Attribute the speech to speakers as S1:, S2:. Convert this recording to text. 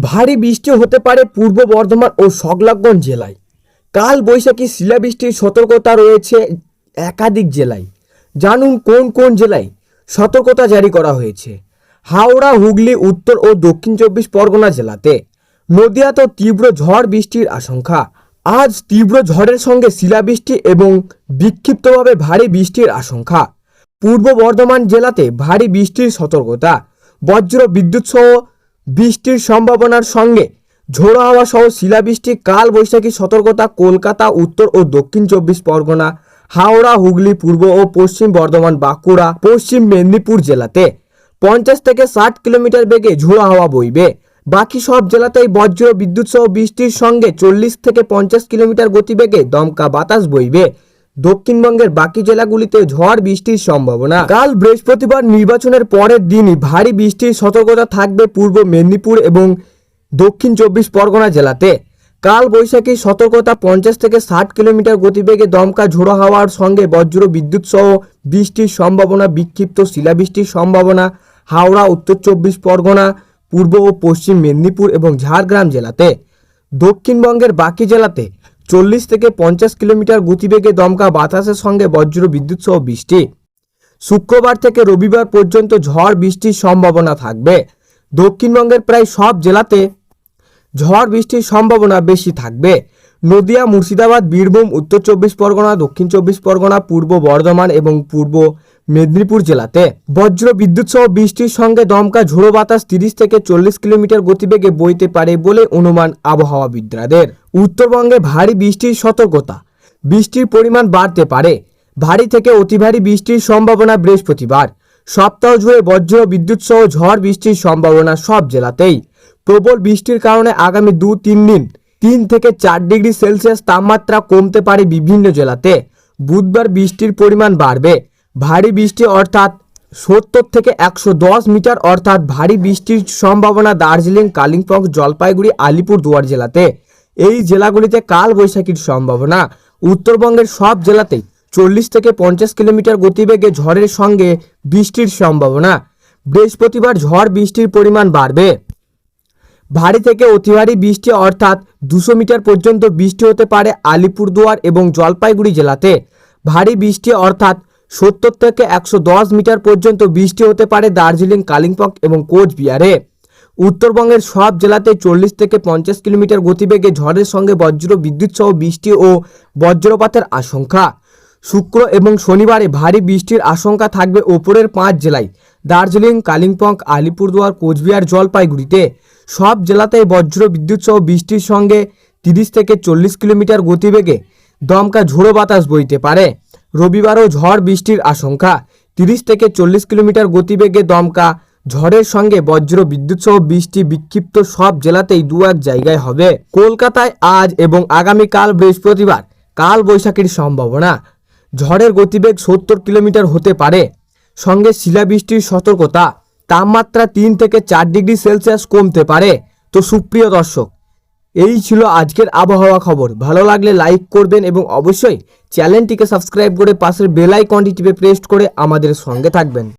S1: ভারী বৃষ্টি হতে পারে পূর্ব বর্ধমান ও সংলগ্ন জেলায়। কাল বৈশাখী শিলাবৃষ্টির সতর্কতা রয়েছে একাধিক জেলায়। জানুন কোন কোন জেলায় সতর্কতা জারি করা হয়েছে। হাওড়া, হুগলি, উত্তর ও দক্ষিণ 24 পরগনা জেলাতে। নদিয়াতেও তীব্র ঝড় বৃষ্টির আশঙ্কা। আজ তীব্র ঝড়ের সঙ্গে শিলাবৃষ্টি এবং বিক্ষিপ্তভাবে ভারী বৃষ্টির আশঙ্কা। পূর্ব বর্ধমান জেলাতে ভারী বৃষ্টির সতর্কতা। বজ্র বিদ্যুৎ সহ বৃষ্টির সম্ভাবনার সঙ্গে ঝোড়ো হাওয়া সহ শিলাবৃষ্টি, কাল বৈশাখী সতর্কতা কলকাতা, উত্তর ও দক্ষিণ 24 পরগনা, হাওড়া, হুগলি, পূর্ব ও পশ্চিম বর্ধমান, বাঁকুড়া, পশ্চিম মেদিনীপুর জেলাতে 50 থেকে 60 কিলোমিটার বেগে ঝোড়ো হাওয়া বইবে। বাকি সব জেলাতেই বজ্র বিদ্যুৎ সহ বৃষ্টির সঙ্গে 40 থেকে 50 কিলোমিটার গতিবেগে দমকা বাতাস বইবে। দক্ষিণবঙ্গের বাকি জেলাগুলিতে ঝড় বৃষ্টির সম্ভাবনা। কাল বৃহস্পতিবার নির্বাচনের পরের দিনই ভারী বৃষ্টির সতর্কতা থাকবে পূর্ব মেদিনীপুর এবং দক্ষিণ 24 পরগনা জেলাতে। কাল বৈশাখী সতর্কতা 50 থেকে 60 কিলোমিটার গতিবেগে দমকা ঝোড়ো হাওয়ার সঙ্গে বজ্র বিদ্যুৎ সহ বৃষ্টির সম্ভাবনা, বিক্ষিপ্ত শিলাবৃষ্টির সম্ভাবনা হাওড়া, উত্তর 24 পরগনা, পূর্ব ও পশ্চিম মেদিনীপুর এবং ঝাড়গ্রাম জেলাতে। দক্ষিণবঙ্গের বাকি জেলাতে 40 থেকে 50 কিলোমিটার গতিবেগে দমকা বাতাসের সঙ্গে বজ্র বিদ্যুৎ সহ বৃষ্টি। শুক্রবার থেকে রবিবার পর্যন্ত ঝড় বৃষ্টির সম্ভাবনা থাকবে। দক্ষিণবঙ্গের প্রায় সব জেলাতে ঝড় বৃষ্টির সম্ভাবনা বেশি থাকবে। নদিয়া, মুর্শিদাবাদ, বীরভূম, উত্তর 24 পরগনা, দক্ষিণ 24 পরগনা, পূর্ব বর্ধমান এবং পূর্ব মেদিনীপুর জেলাতে বজ্র বিদ্যুৎ সহ বৃষ্টির সঙ্গে দমকা ঝোড়ো বাতাস 30 থেকে 40 কিলোমিটার গতিবেগে বইতে পারে বলে অনুমান আবহাওয়াবিদদের। উত্তরবঙ্গে ভারী বৃষ্টির সতর্কতা। বৃষ্টির পরিমাণ বাড়তে পারে। ভারী থেকে অতি ভারী বৃষ্টির সম্ভাবনা বৃহস্পতিবার। সপ্তাহ জুড়ে বজ্র বিদ্যুৎ সহ ঝড় বৃষ্টির সম্ভাবনা সব জেলাতেই। প্রবল বৃষ্টির কারণে আগামী 2-3 দিন 3 থেকে 4 ডিগ্রি সেলসিয়াস তাপমাত্রা কমতে পারে বিভিন্ন জেলাতে। বুধবার বৃষ্টির পরিমাণ বাড়বে। ভারী বৃষ্টি অর্থাৎ 70 থেকে 110 মিটার অর্থাৎ ভারী বৃষ্টির সম্ভাবনা দার্জিলিং, কালিম্পং, জলপাইগুড়ি, আলিপুরদুয়ার জেলাতে। এই জেলাগুলিতে কাল বৈশাখীর সম্ভাবনা। উত্তরবঙ্গের সব জেলাতেই 40 থেকে 50 কিলোমিটার গতিবেগে ঝড়ের সঙ্গে বৃষ্টির সম্ভাবনা। বৃহস্পতিবার ঝড় বৃষ্টির পরিমাণ বাড়বে। ভারী থেকে অতি ভারী বৃষ্টি অর্থাৎ 200 মিটার পর্যন্ত বৃষ্টি হতে পারে আলিপুরদুয়ার এবং জলপাইগুড়ি জেলাতে। ভারী বৃষ্টি অর্থাৎ 70 থেকে 110 মিটার পর্যন্ত বৃষ্টি হতে পারে দার্জিলিং, কালিম্পং এবং কোচবিহারে। উত্তরবঙ্গের সব জেলাতে 40 থেকে 50 কিলোমিটার গতিবেগে ঝড়ের সঙ্গে বজ্র বিদ্যুৎ সহ বৃষ্টি ও বজ্রপাতের আশঙ্কা। শুক্র এবং শনিবারে ভারী বৃষ্টির আশঙ্কা থাকবে ওপরের 5 জেলায়: দার্জিলিং, কালিম্পং, আলিপুরদুয়ার, কোচবিহার, জলপাইগুড়িতে। সব জেলাতেই বজ্র বিদ্যুৎ সহ বৃষ্টির সঙ্গে 30 থেকে 40 কিলোমিটার গতিবেগে দমকা ঝোড়ো বাতাস বইতে পারে। রবিবারও ঝড় বৃষ্টির আশঙ্কা। 30 থেকে 40 কিলোমিটার গতিবেগে দমকা ঝড়ের সঙ্গে বজ্র বিদ্যুৎ সহ বৃষ্টি বিক্ষিপ্ত সব জেলাতেই 2-1 জায়গায় হবে। কলকাতায় আজ এবং আগামীকাল বৃহস্পতিবার কাল বৈশাখীর সম্ভাবনা। ঝড়ের গতিবেগ 70 কিলোমিটার হতে পারে, সঙ্গে শিলাবৃষ্টির সতর্কতা। তাপমাত্রা 3 থেকে 4 ডিগ্রি সেলসিয়াস কমতে পারে। তো সুপ্রিয় দর্শক, এই ছিল আজকের আবহাওয়া খবর। ভালো লাগলে লাইক করবেন এবং অবশ্যই চ্যানেলটিকে সাবস্ক্রাইব করে পাশের বেল আইকনটি টিপে প্রেস করে আমাদের সঙ্গে থাকবেন।